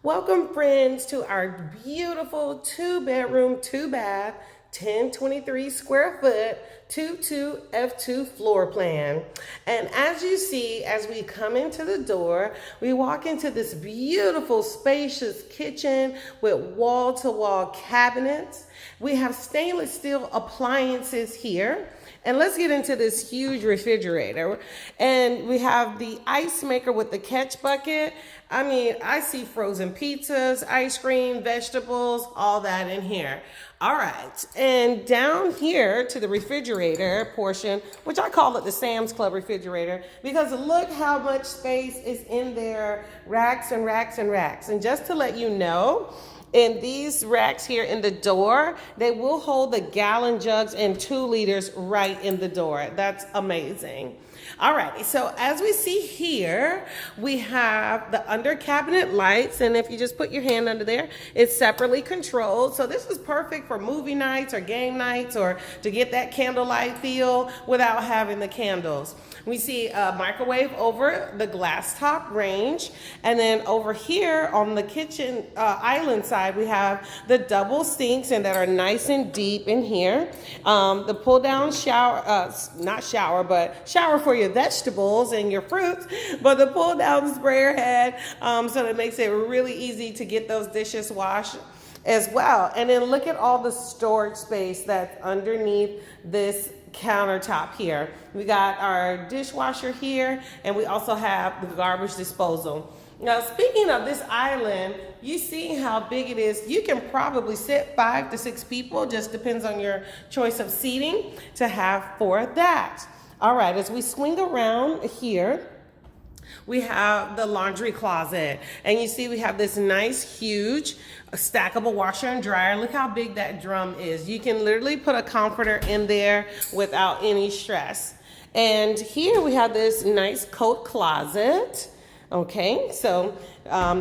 Welcome, friends, to our beautiful 2-bedroom, 2-bath, 1023 square foot, 22F2 floor plan. And as you see, as we come into the door, we walk into this beautiful, spacious kitchen with wall-to-wall cabinets. We have stainless steel appliances here. And let's get into this huge refrigerator. And we have the ice maker with the catch bucket. I mean, I see frozen pizzas, ice cream, vegetables, all that in here. All right, and down here to the refrigerator portion, which I call it the Sam's Club refrigerator, because look how much space is in there, racks and racks and racks. And just to let you know, in these racks here in the door, they will hold the gallon jugs and 2 liters right in the door. That's amazing. All right, so as we see here, we have the under cabinet lights, and if you just put your hand under there, it's separately controlled. So this is perfect for movie nights or game nights or to get that candlelight feel without having the candles. We see a microwave over the glass top range, and then over here on the kitchen island side, we have the double sinks, and that are nice and deep in here. The pull down shower, not shower, but shower for your vegetables and your fruits, but the pull down sprayer head, so that makes it really easy to get those dishes washed as well. And then look at all the storage space that's underneath this countertop here. We got our dishwasher here, and we also have the garbage disposal. Now, speaking of this island, you see how big it is. You can probably sit 5 to 6 people, just depends on your choice of seating to have for that. All right, as we swing around here, we have the laundry closet, and you see we have this nice, huge, stackable washer and dryer. Look how big that drum is. You can literally put a comforter in there without any stress. And here we have this nice coat closet. Okay, so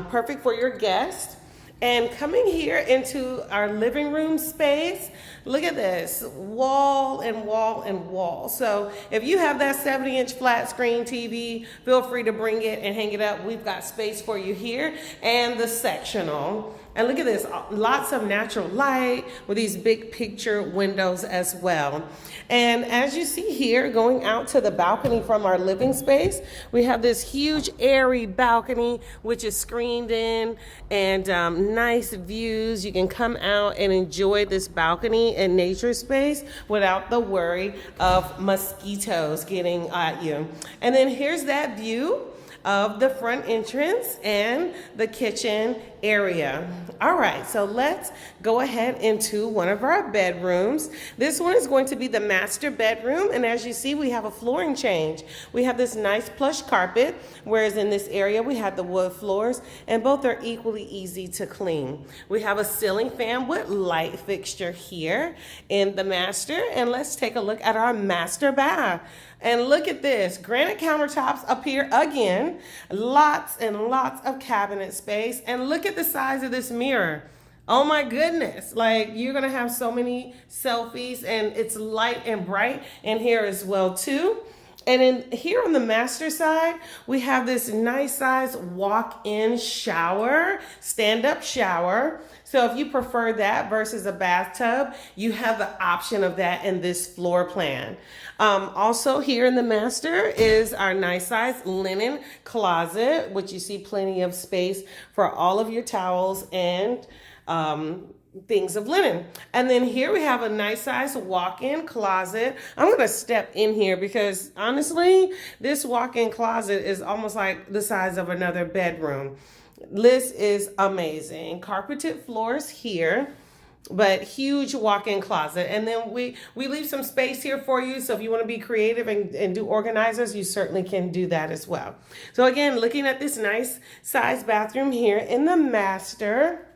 perfect for your guests. And coming here into our living room space, look at this, wall and wall and wall. So if you have that 70-inch flat screen TV, feel free to bring it and hang it up. We've got space for you here, and the sectional. And look at this, lots of natural light with these big picture windows as well. And as you see here, going out to the balcony from our living space, we have this huge airy balcony, which is screened in, and nice views. You can come out and enjoy this balcony and nature space without the worry of mosquitoes getting at you. And then here's that view of the front entrance and the kitchen area. All right, so let's go ahead into one of our bedrooms. This one is going to be the master bedroom, and as you see, we have a flooring change. We have this nice plush carpet, whereas in this area we have the wood floors, and both are equally easy to clean. We have a ceiling fan with light fixture here in the master, and let's take a look at our master bath. And look at this, granite countertops up here again, lots and lots of cabinet space, and look at the size of this mirror. Oh my goodness, like you're gonna have so many selfies, and it's light and bright in here as well too. And in here on the master side, we have this nice size walk-in shower, stand-up shower. So if you prefer that versus a bathtub, you have the option of that in this floor plan. Also here in the master is our nice size linen closet, which you see plenty of space for all of your towels and things of linen. And then here we have a nice size walk-in closet. I'm going to step in here because honestly, this walk-in closet is almost like the size of another bedroom. This is amazing. Carpeted floors here, but huge walk-in closet. And then we leave some space here for you. So if you want to be creative and do organizers, you certainly can do that as well. So again, looking at this nice size bathroom here in the master.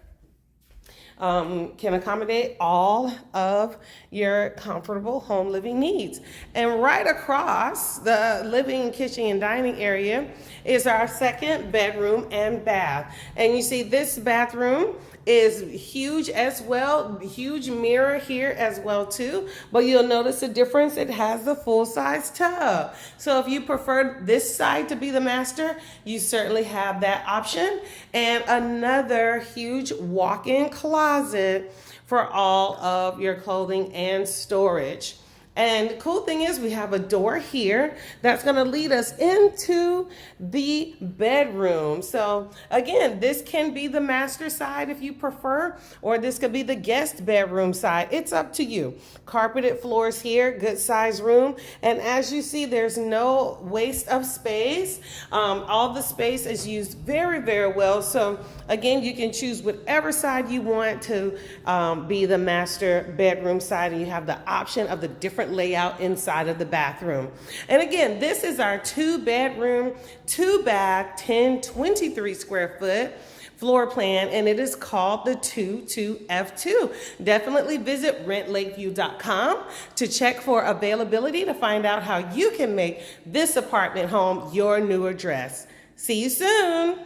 can accommodate all of your comfortable home living needs. And right across the living, kitchen, and dining area is our second bedroom and bath. And you see this bathroom is huge as well, huge mirror here as well too, but you'll notice a difference. It has the full-size tub. So if you prefer this side to be the master, you certainly have that option. And another huge walk-in closet for all of your clothing and storage. And the cool thing is we have a door here that's going to lead us into the bedroom. So again, this can be the master side if you prefer, or this could be the guest bedroom side. It's up to you. Carpeted floors here, good size room. And as you see, there's no waste of space. All the space is used very, very well. So again, you can choose whatever side you want to be the master bedroom side, and you have the option of the different layout inside of the bathroom. And again, this is our 2-bedroom, 2-bath, 1023 square foot floor plan, and it is called the 22F2. Definitely visit rentlakevue.com to check for availability to find out how you can make this apartment home your new address. See you soon.